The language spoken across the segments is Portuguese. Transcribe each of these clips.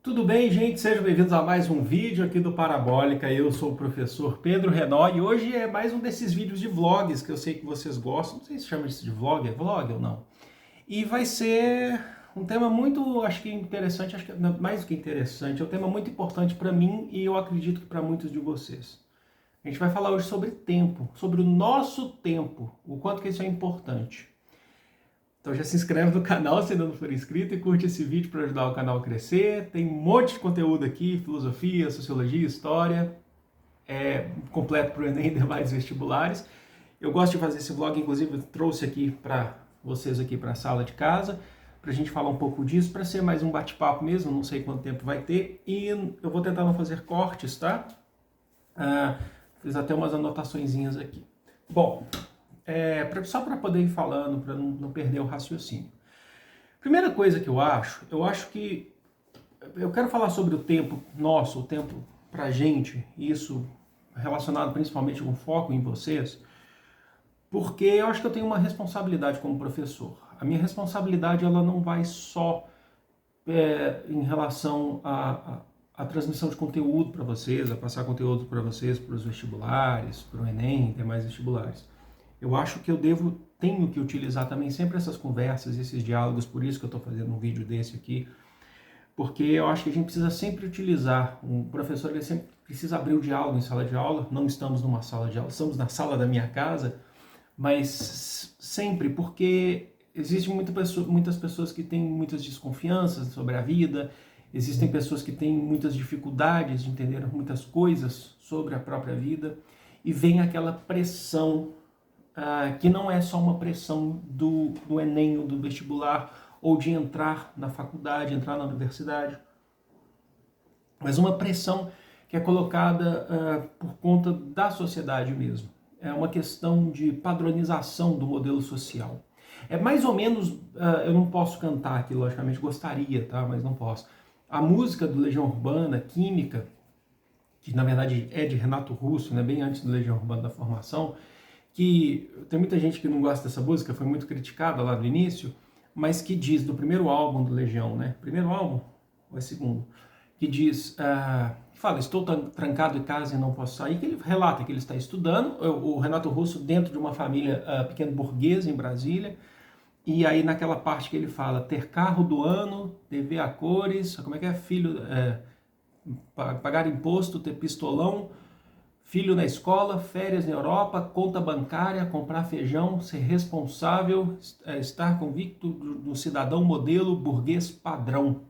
Tudo bem, gente? Sejam bem-vindos a mais um vídeo aqui do Parabólica. Eu sou o professor Pedro Renó e hoje é mais um desses vídeos de vlogs que eu sei que vocês gostam. Não sei se chama isso de vlog, é vlog ou não. E vai ser um tema muito, acho que interessante, acho que mais do que interessante, é um tema muito importante para mim e eu acredito que para muitos de vocês. A gente vai falar hoje sobre tempo, sobre o nosso tempo, o quanto que isso é importante. Então já se inscreve no canal se ainda não for inscrito e curte esse vídeo para ajudar o canal a crescer. Tem um monte de conteúdo aqui, filosofia, sociologia, história, completo para o Enem e demais vestibulares. Eu gosto de fazer esse vlog, inclusive eu trouxe aqui para vocês aqui para a sala de casa, para a gente falar um pouco disso, para ser mais um bate-papo mesmo, não sei quanto tempo vai ter, e eu vou tentar não fazer cortes, tá? Fiz até umas anotaçõezinhas aqui. Bom, só para poder ir falando, para não perder o raciocínio. Primeira coisa que eu acho que eu quero falar sobre o tempo nosso, o tempo pra gente, isso relacionado principalmente com foco em vocês, porque eu acho que eu tenho uma responsabilidade como professor. A minha responsabilidade ela não vai só em relação à transmissão de conteúdo para vocês, a passar conteúdo para vocês, para os vestibulares, para o Enem e demais vestibulares. Eu acho que tenho que utilizar também sempre essas conversas, esses diálogos, por isso que eu estou fazendo um vídeo desse aqui, porque eu acho que a gente precisa sempre utilizar, um professor ele sempre precisa abrir o diálogo em sala de aula, não estamos numa sala de aula, estamos na sala da minha casa, mas sempre, porque existem muitas pessoas que têm muitas desconfianças sobre a vida, existem pessoas que têm muitas dificuldades de entender muitas coisas sobre a própria vida, e vem aquela pressão que não é só uma pressão do Enem ou do vestibular, ou de entrar na faculdade, entrar na universidade, mas uma pressão que é colocada por conta da sociedade mesmo. É uma questão de padronização do modelo social. É mais ou menos, eu não posso cantar aqui, logicamente, gostaria, tá? Mas não posso. A música do Legião Urbana, Química, que na verdade é de Renato Russo, né, bem antes do Legião Urbana da formação, que tem muita gente que não gosta dessa música, foi muito criticada lá no início, mas que diz, do primeiro álbum do Legião, né? Primeiro álbum ou é segundo? Que diz, que fala, estou trancado em casa e não posso sair, que ele relata que ele está estudando, o Renato Russo dentro de uma família pequeno burguesa em Brasília, e aí naquela parte que ele fala, ter carro do ano, TV a cores, como é que é? Filho, pagar imposto, ter pistolão, filho na escola, férias na Europa, conta bancária, comprar feijão, ser responsável, estar convicto do cidadão modelo burguês padrão.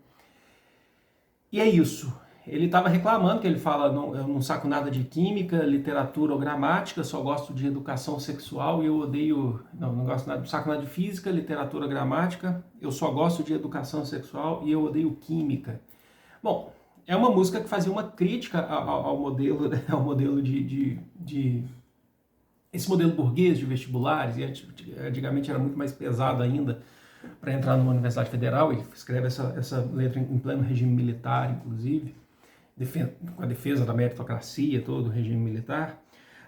E é isso. Ele estava reclamando, que ele fala, eu não saco nada de química, literatura ou gramática, só gosto de educação sexual e eu odeio, não gosto nada, não saco nada de física, literatura, gramática, eu só gosto de educação sexual e eu odeio química. Bom, é uma música que fazia uma crítica ao modelo, né, ao modelo esse modelo burguês de vestibulares, e antigamente era muito mais pesado ainda para entrar numa universidade federal, ele escreve essa letra em pleno regime militar, inclusive, com a defesa da meritocracia, todo o regime militar.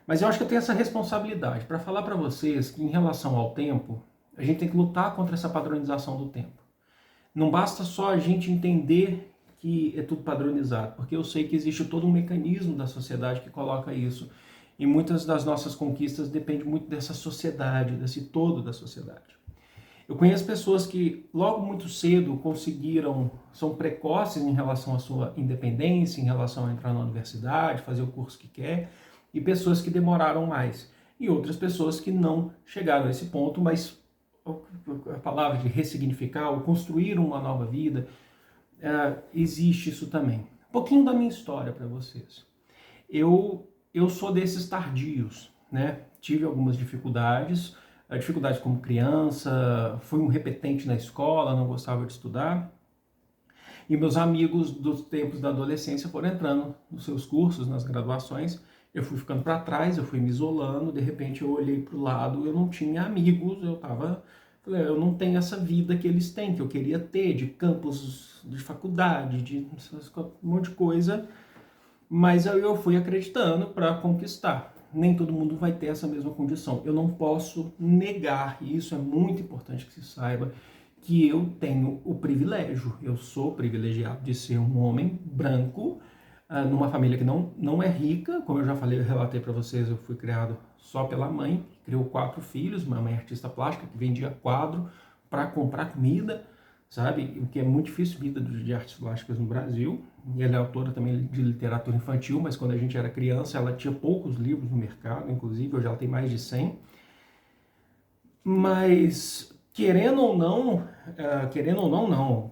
Mas eu acho que eu tenho essa responsabilidade para falar para vocês que em relação ao tempo, a gente tem que lutar contra essa padronização do tempo. Não basta só a gente entender que é tudo padronizado, porque eu sei que existe todo um mecanismo da sociedade que coloca isso, e muitas das nossas conquistas dependem muito dessa sociedade, desse todo da sociedade. Eu conheço pessoas que logo muito cedo são precoces em relação à sua independência, em relação a entrar na universidade, fazer o curso que quer, e pessoas que demoraram mais, e outras pessoas que não chegaram a esse ponto, mas a palavra de ressignificar ou construir uma nova vida, existe isso também. Um pouquinho da minha história para vocês. Eu sou desses tardios, né? Tive algumas dificuldades como criança, fui um repetente na escola, não gostava de estudar. E meus amigos dos tempos da adolescência foram entrando nos seus cursos, nas graduações. Eu fui ficando para trás, eu fui me isolando, de repente eu olhei para o lado, eu não tinha amigos, eu não tenho essa vida que eles têm, que eu queria ter, de campus, de faculdade, de um monte de coisa, mas aí eu fui acreditando para conquistar. Nem todo mundo vai ter essa mesma condição. Eu não posso negar, e isso é muito importante que se saiba, que eu tenho o privilégio, eu sou privilegiado de ser um homem branco, numa família que não é rica, como eu já falei, eu relatei para vocês, eu fui criado só pela mãe, que criou 4 filhos, uma mãe artista plástica que vendia quadro para comprar comida, sabe? O que é muito difícil, vida de artes plásticas no Brasil. E ela é autora também de literatura infantil, mas quando a gente era criança ela tinha poucos livros no mercado, inclusive hoje ela tem mais de 100. Mas querendo ou não,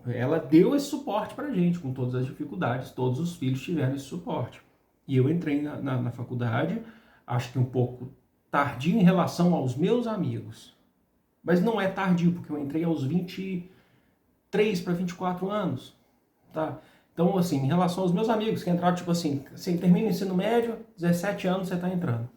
ela deu esse suporte pra gente, com todas as dificuldades, todos os filhos tiveram esse suporte. E eu entrei na faculdade, acho que um pouco tardio em relação aos meus amigos, mas não é tardio, porque eu entrei aos 23 para 24 anos, tá? Então, assim, em relação aos meus amigos que entraram, tipo assim, você termina o ensino médio, 17 anos você tá entrando.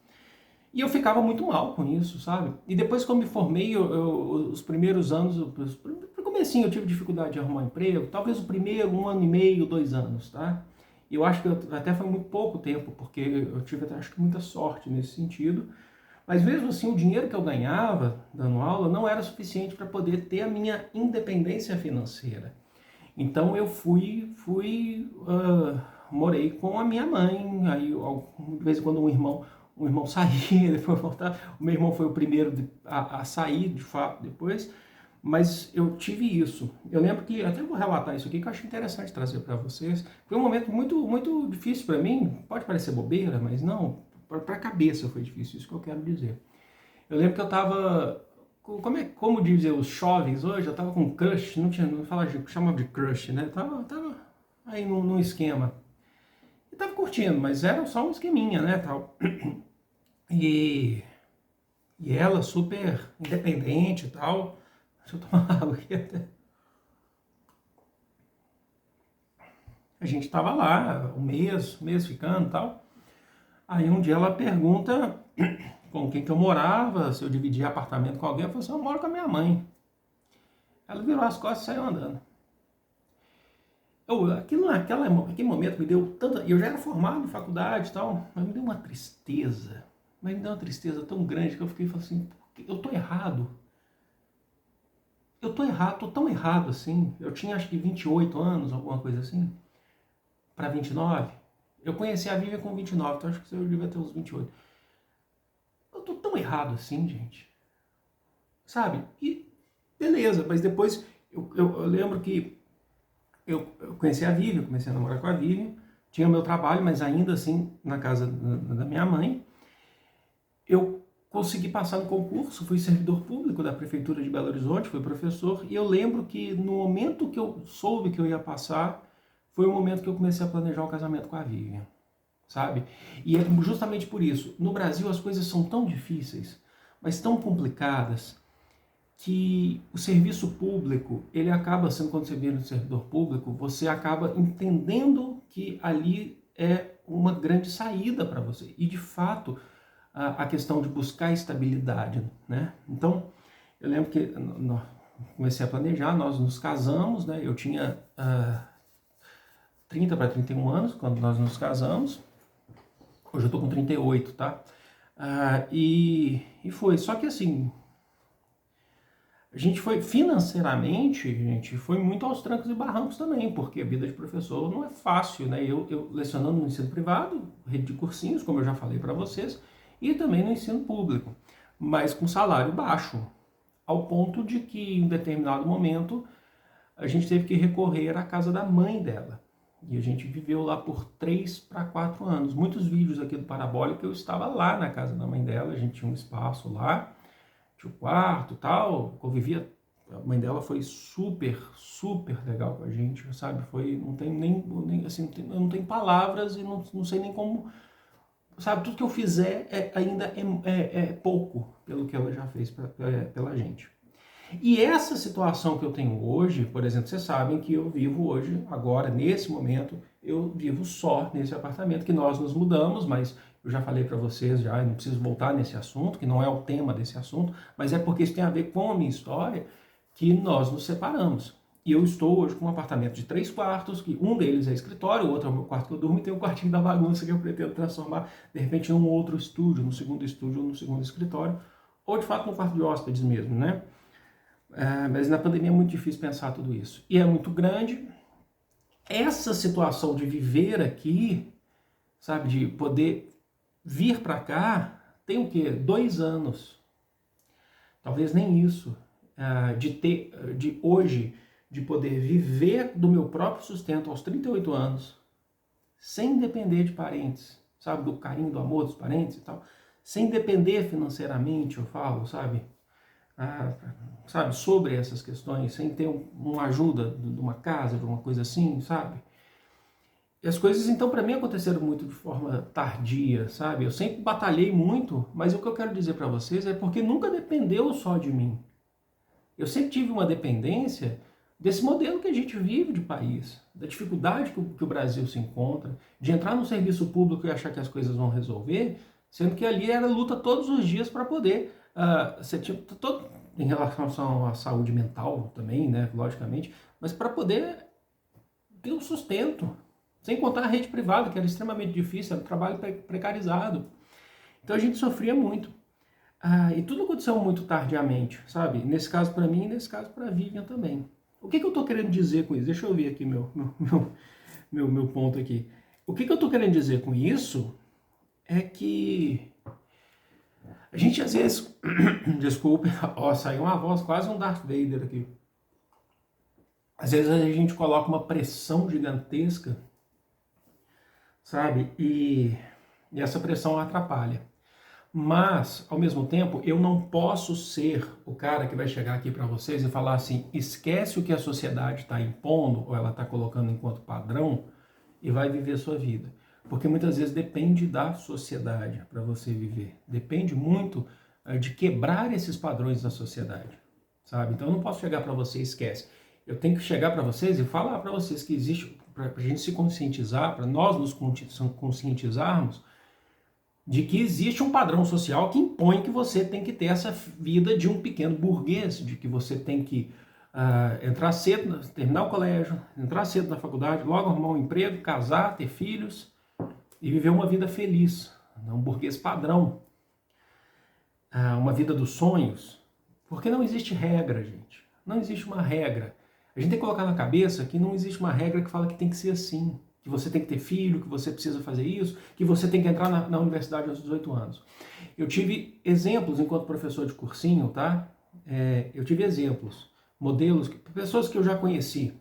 E eu ficava muito mal com isso, sabe? E depois que eu me formei, os primeiros anos, no comecinho eu tive dificuldade de arrumar emprego, talvez o primeiro, 1 ano e meio, 2 anos, tá? E eu acho que até foi muito pouco tempo, porque eu tive até, acho que muita sorte nesse sentido. Mas mesmo assim, o dinheiro que eu ganhava dando aula não era suficiente para poder ter a minha independência financeira. Então eu morei com a minha mãe, aí de vez em quando um irmão saía, depois voltava. O meu irmão foi o primeiro a sair, de fato, depois. Mas eu tive isso. Eu lembro que, até vou relatar isso aqui, que eu acho interessante trazer para vocês. Foi um momento muito difícil para mim, pode parecer bobeira, mas não, para a cabeça foi difícil, isso que eu quero dizer. Eu lembro que eu estava, como dizem os jovens hoje, eu estava com crush, não chamava de crush, né? Tava aí num esquema. E tava curtindo, mas era só um esqueminha, né, tal. E, e ela super independente e tal. Deixa eu tomar água aqui até. A gente tava lá, um mês ficando e tal. Aí um dia ela pergunta com quem que eu morava, se eu dividia apartamento com alguém. Eu falei assim, eu moro com a minha mãe. Ela virou as costas e saiu andando. Aquele momento me deu tanta... Eu já era formado em faculdade e tal, mas me deu uma tristeza. Mas me deu uma tristeza tão grande que eu fiquei falando assim, eu tô errado. Tô tão errado assim. Eu tinha acho que 28 anos, alguma coisa assim, para 29. Eu conheci a Vivian com 29, então acho que eu devia ter uns 28. Eu tô tão errado assim, gente. Sabe? E beleza, mas depois eu lembro que eu conheci a Vivian, comecei a namorar com a Vivian, tinha o meu trabalho, mas ainda assim na casa da minha mãe. Eu consegui passar no concurso, fui servidor público da Prefeitura de Belo Horizonte, fui professor, e eu lembro que no momento que eu soube que eu ia passar, foi o momento que eu comecei a planejar o casamento com a Vivian, sabe? E é justamente por isso, no Brasil as coisas são tão difíceis, mas tão complicadas, que o serviço público, ele acaba sendo, quando você vira um servidor público, você acaba entendendo que ali é uma grande saída para você. E de fato, a questão de buscar estabilidade, né? Então, eu lembro que comecei a planejar, nós nos casamos, né? Eu tinha 30 para 31 anos quando nós nos casamos. Hoje eu tô com 38, tá? E foi, só que assim, a gente foi, financeiramente, foi muito aos trancos e barrancos também, porque a vida de professor não é fácil, né? Eu lecionando no ensino privado, rede de cursinhos, como eu já falei para vocês, e também no ensino público, mas com salário baixo, ao ponto de que em determinado momento a gente teve que recorrer à casa da mãe dela. E a gente viveu lá por 3 para 4 anos. Muitos vídeos aqui do Parabólica eu estava lá na casa da mãe dela, a gente tinha um espaço lá, tinha o quarto e tal, convivia. A mãe dela foi super legal com a gente, sabe? Foi, não tem nem assim, eu não tenho palavras e não sei nem como, sabe? Tudo que eu fizer ainda é pouco pelo que ela já fez pela gente. E essa situação que eu tenho hoje, por exemplo, vocês sabem que eu vivo hoje, agora, nesse momento, eu vivo só nesse apartamento, que nós nos mudamos, mas eu já falei para vocês, já não preciso voltar nesse assunto, que não é o tema desse assunto, mas é porque isso tem a ver com a minha história, que nós nos separamos. E eu estou hoje com um apartamento de 3 quartos, que um deles é escritório, o outro é o meu quarto que eu durmo, e tem um quartinho da bagunça que eu pretendo transformar, de repente, num outro estúdio, no segundo estúdio ou no segundo escritório, ou de fato no quarto de hóspedes mesmo, né? Mas na pandemia é muito difícil pensar tudo isso. E é muito grande. Essa situação de viver aqui, sabe, de poder vir para cá, tem o quê? 2 anos. Talvez nem isso. De hoje, de poder viver do meu próprio sustento aos 38 anos, sem depender de parentes, sabe, do carinho, do amor dos parentes e tal, sem depender financeiramente, eu falo, sabe, sobre essas questões, sem ter uma ajuda de uma casa, de uma coisa assim, sabe? E as coisas, então, para mim aconteceram muito de forma tardia, sabe? Eu sempre batalhei muito, mas o que eu quero dizer para vocês é porque nunca dependeu só de mim. Eu sempre tive uma dependência desse modelo que a gente vive de país, da dificuldade que o Brasil se encontra, de entrar no serviço público e achar que as coisas vão resolver, sendo que ali era luta todos os dias para poder, em relação à saúde mental também, né, logicamente, mas para poder ter um sustento, sem contar a rede privada, que era extremamente difícil, era um trabalho precarizado. Então a gente sofria muito. E tudo aconteceu muito tardiamente, sabe? Nesse caso para mim e nesse caso para a Vivian também. O que eu estou querendo dizer com isso? Deixa eu ver aqui meu ponto aqui. O que eu estou querendo dizer com isso é que a gente às vezes... Desculpe, saiu uma voz, quase um Darth Vader aqui. Às vezes a gente coloca uma pressão gigantesca, sabe? E essa pressão atrapalha. Mas, ao mesmo tempo, eu não posso ser o cara que vai chegar aqui para vocês e falar assim, esquece o que a sociedade está impondo, ou ela está colocando enquanto padrão, e vai viver a sua vida. Porque muitas vezes depende da sociedade para você viver. Depende muito de quebrar esses padrões da sociedade, sabe? Então eu não posso chegar para você e esquece. Eu tenho que chegar para vocês e falar para vocês que existe, para a gente se conscientizar, para nós nos conscientizarmos, de que existe um padrão social que impõe que você tem que ter essa vida de um pequeno burguês, de que você tem que entrar cedo, terminar o colégio, entrar cedo na faculdade, logo arrumar um emprego, casar, ter filhos e viver uma vida feliz, um burguês padrão, uma vida dos sonhos, porque não existe regra, gente, não existe uma regra. A gente tem que colocar na cabeça que não existe uma regra que fala que tem que ser assim, que você tem que ter filho, que você precisa fazer isso, que você tem que entrar na universidade aos 18 anos. Eu tive exemplos enquanto professor de cursinho, tá? Eu tive exemplos, modelos, pessoas que eu já conheci,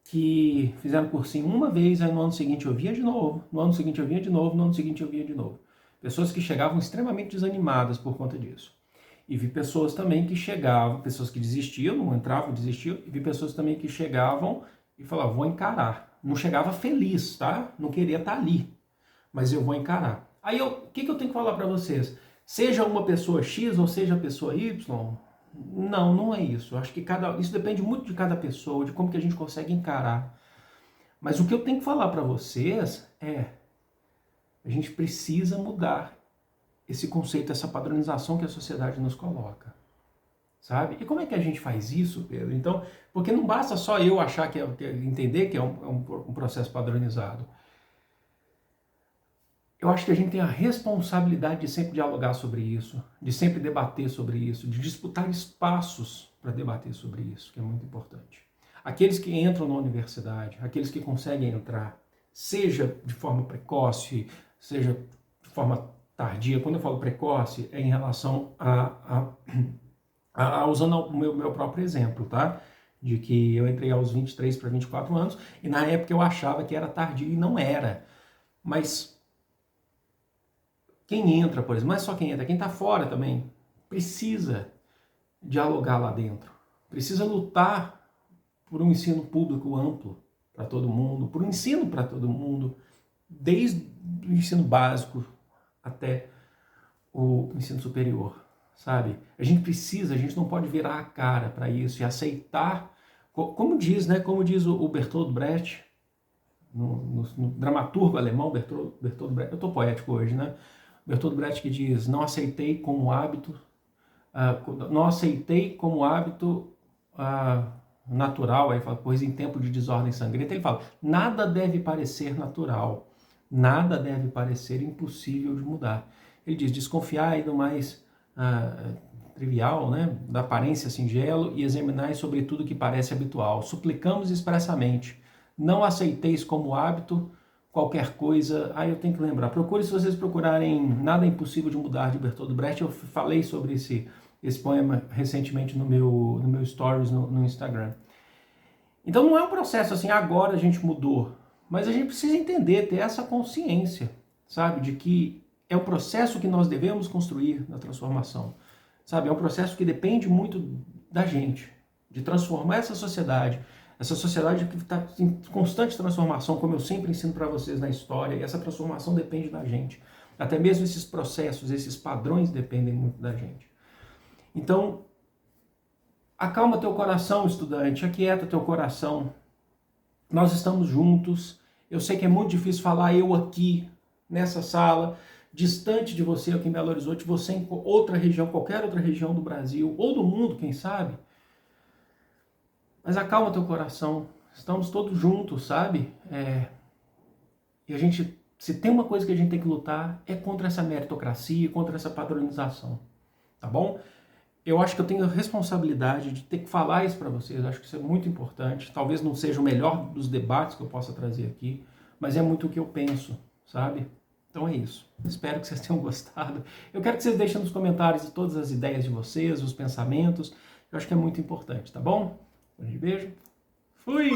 que fizeram cursinho uma vez, aí no ano seguinte eu via de novo, no ano seguinte eu via de novo, no ano seguinte eu via de novo. Pessoas que chegavam extremamente desanimadas por conta disso. E vi pessoas também que chegavam, pessoas que desistiam, não entravam, desistiam, e vi pessoas também que chegavam e falavam, vou encarar. Não chegava feliz, tá? Não queria estar ali, mas eu vou encarar. Aí o que eu tenho que falar para vocês? Seja uma pessoa X ou seja a pessoa Y, não é isso. Eu acho que isso depende muito de cada pessoa, de como que a gente consegue encarar. Mas o que eu tenho que falar para vocês é, a gente precisa mudar esse conceito, essa padronização que a sociedade nos coloca. Sabe? E como é que a gente faz isso, Pedro? Então, porque não basta só eu achar entender que é um processo padronizado. Eu acho que a gente tem a responsabilidade de sempre dialogar sobre isso, de sempre debater sobre isso, de disputar espaços para debater sobre isso, que é muito importante. Aqueles que entram na universidade, aqueles que conseguem entrar, seja de forma precoce, seja de forma tardia. Quando eu falo precoce, é em relação usando o meu próprio exemplo, tá? De que eu entrei aos 23 para 24 anos e na época eu achava que era tardio e não era. Mas quem entra, por exemplo, não é só quem entra, quem está fora também, precisa dialogar lá dentro. Precisa lutar por um ensino público amplo para todo mundo, por um ensino para todo mundo, desde o ensino básico até o ensino superior. Sabe? A gente não pode virar a cara para isso e aceitar, como diz o Bertolt Brecht, no dramaturgo alemão Bertolt Brecht, eu estou poético hoje, né? Bertolt Brecht que diz, não aceitei como hábito natural, aí fala, pois em tempo de desordem sangrenta, ele fala, nada deve parecer natural, nada deve parecer impossível de mudar. Ele diz, desconfiai do mais trivial, né, da aparência singelo, e examinai sobre tudo que parece habitual. Suplicamos expressamente, não aceiteis como hábito qualquer coisa. Eu tenho que lembrar. Procure, se vocês procurarem Nada é Impossível de Mudar, de Bertolt Brecht. Eu falei sobre esse poema recentemente no meu stories no Instagram. Então não é um processo assim, agora a gente mudou, mas a gente precisa entender, ter essa consciência, sabe, de que é um processo que nós devemos construir na transformação, sabe, é um processo que depende muito da gente, de transformar essa sociedade que está em constante transformação, como eu sempre ensino para vocês na história, e essa transformação depende da gente, até mesmo esses processos, esses padrões dependem muito da gente. Então, acalma teu coração, estudante, aquieta teu coração. Nós estamos juntos. Eu sei que é muito difícil falar eu aqui, nessa sala, distante de você aqui em Belo Horizonte, você em outra região, qualquer outra região do Brasil, ou do mundo, quem sabe. Mas acalma teu coração. Estamos todos juntos, sabe? E a gente, se tem uma coisa que a gente tem que lutar, é contra essa meritocracia, contra essa padronização. Tá bom? Eu acho que eu tenho a responsabilidade de ter que falar isso para vocês, eu acho que isso é muito importante. Talvez não seja o melhor dos debates que eu possa trazer aqui, mas é muito o que eu penso, sabe? Então é isso. Espero que vocês tenham gostado. Eu quero que vocês deixem nos comentários todas as ideias de vocês, os pensamentos. Eu acho que é muito importante, tá bom? Um beijo. Fui!